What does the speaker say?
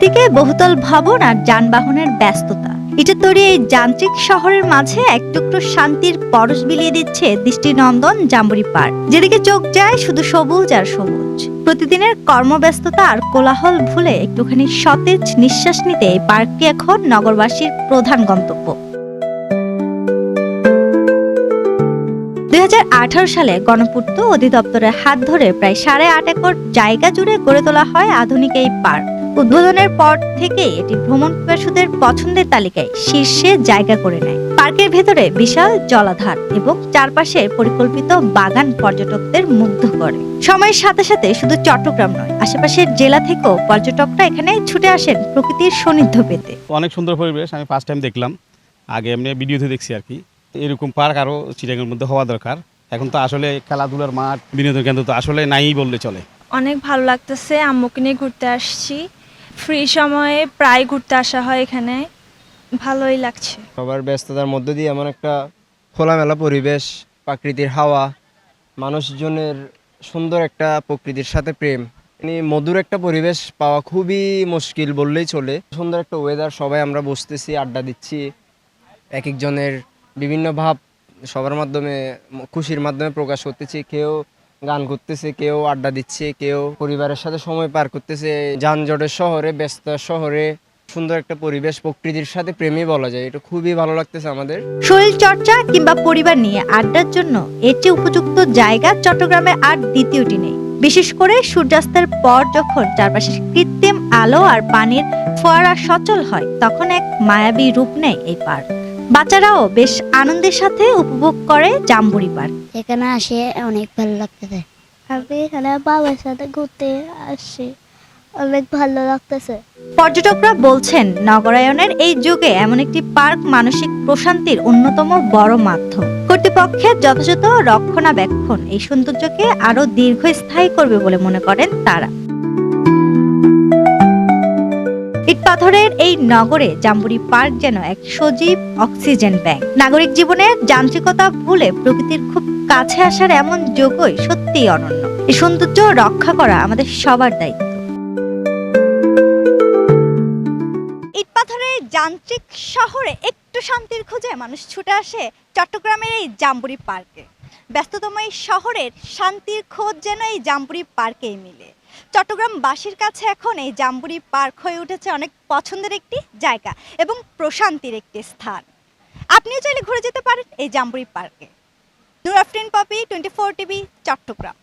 চারিদিকে বহুতল ভবন আর যানবাহনের ব্যস্ততা। ইটের তৈরি এই যান্ত্রিক শহরের মাঝে এক টুকরো শান্তির পরশ বিলিয়ে দিচ্ছে দৃষ্টিনন্দন জাম্বুরি পার্ক। যেদিকে চোখ যায় শুধু সবুজ আর সবুজ। প্রতিদিনের কর্মব্যস্ততা আর কোলাহল ভুলে একটুখানি সতেজ নিঃশ্বাস নিতে এই পার্কটি এখন নগরবাসীর প্রধান গন্তব্য। 2018 সালে গণপূর্ত অধিদপ্তরের হাত ধরে প্রায় 8.5 একর জায়গা জুড়ে গড়ে তোলা হয় আধুনিক এই পার্ক। উদ্বোধনের পর থেকে এটি ভ্রমণ পিপাসুদের পছন্দের তালিকায় শীর্ষে জায়গা করে নেয়। পার্কের ভেতরে বিশাল জলাধার এবং চারপাশের পরিকল্পিত বাগান পর্যটকদের মুগ্ধ করে। সময়ের সাথে সাথে শুধু চট্টগ্রাম নয়, আশেপাশের জেলা থেকেও পর্যটকরা এখানে ছুটে আসেন প্রকৃতির সান্নিধ্য পেতে। অনেক সুন্দর পরিবেশ, আমি ফার্স্ট টাইম দেখলাম। আগে এমনি ভিডিওতে দেখছি আর কি। এরকম পার্ক আরও চিটাগাংয়ের মধ্যে হওয়া দরকার। এখন তো আসলে খেলাধুলার মাঠ, বিনোদন কেন্দ্র তো আসলে নাই বললে চলে। অনেক ভালো লাগতেছে, আম্মুকে নিয়ে ঘুরতে আসছি। ফ্রি সময়ে প্রায় ঘুরতে আসা হয় এখানে, ভালোই লাগছে। সবার ব্যস্ততার মধ্য দিয়ে এমন একটা খোলামেলা পরিবেশ, প্রাকৃতিক হাওয়া, মানুষজনের সুন্দর একটা প্রকৃতির সাথে প্রেম, মধুর একটা পরিবেশ পাওয়া খুবই মুশকিল বললেই চলে। সুন্দর একটা ওয়েদার, সবাই আমরা বসতেছি, আড্ডা দিচ্ছি, এক একজনের বিভিন্ন ভাব সবার মাধ্যমে, খুশির মাধ্যমে প্রকাশ করতেছি। কেউ গান করতেছে, কেউ আড্ডা দিচ্ছে, কেউ পরিবারের সাথে সময় পার করতেছে। যানজটের শহরে, ব্যস্ত শহরে সুন্দর একটা পরিবেশ, প্রকৃতির সাথে প্রেমই বলা যায়। এটা খুবই ভালো লাগতেছে আমাদের। শরীর চর্চা কিংবা পরিবার নিয়ে আড্ডার জন্য এটি উপযুক্ত জায়গা চট্টগ্রামে আর দ্বিতীয়টি নেই। বিশেষ করে সূর্যাস্তের পর যখন চারপাশের কৃত্রিম আলো আর পানির ফোয়ারা সচল হয়, তখন এক মায়াবী রূপ নেয় এই পার্ক। বাচ্চারাও বেশ আনন্দের সাথে উপভোগ করে জাম্বুরি পার্ক। এখানে আসে অনেক ভালো লাগতেছে। আমি এখানে বাবার সাথে ঘুরতে আসছি, অনেক ভালো লাগতেছে। পর্যটকরা বলছেন, নগরায়নের এই যুগে এমন একটি পার্ক মানসিক প্রশান্তির অন্যতম বড় মাধ্যম। কর্তৃপক্ষের যথাযথ রক্ষণাবেক্ষণ এই সৌন্দর্যকে আরো দীর্ঘস্থায়ী করবে বলে মনে করেন তারা। ইট পাথরের এই নগরে জাম্বুরি পার্ক যেন এক সজীব অক্সিজেন ব্যাংক। নাগরিক জীবনের যান্ত্রিকতা ভুলে প্রকৃতির খুব কাছে আসার এমন যোগই সত্যিই অনন্য। এই সৌন্দর্য রক্ষা করা আমাদের সবার দায়িত্ব। ইট পাথরের যান্ত্রিক শহরে একটু শান্তির খোঁজে মানুষ ছুটে আসে চট্টগ্রামের এই জাম্বুরি পার্কে। ব্যস্ততম এই শহরের শান্তির খোঁজ যেন এই জাম্বুরি পার্কেই মিলে। চট্টগ্রামবাসীর কাছে এখন এই জাম্বুরি পার্ক হয়ে উঠেছে অনেক পছন্দের একটি জায়গা এবং প্রশান্তির একটি স্থান। আপনিও চাইলে ঘুরে যেতে পারেন এই জাম্বুরি পার্কে। নূর আফরিন পপি, 24 টিভি, চট্টগ্রাম।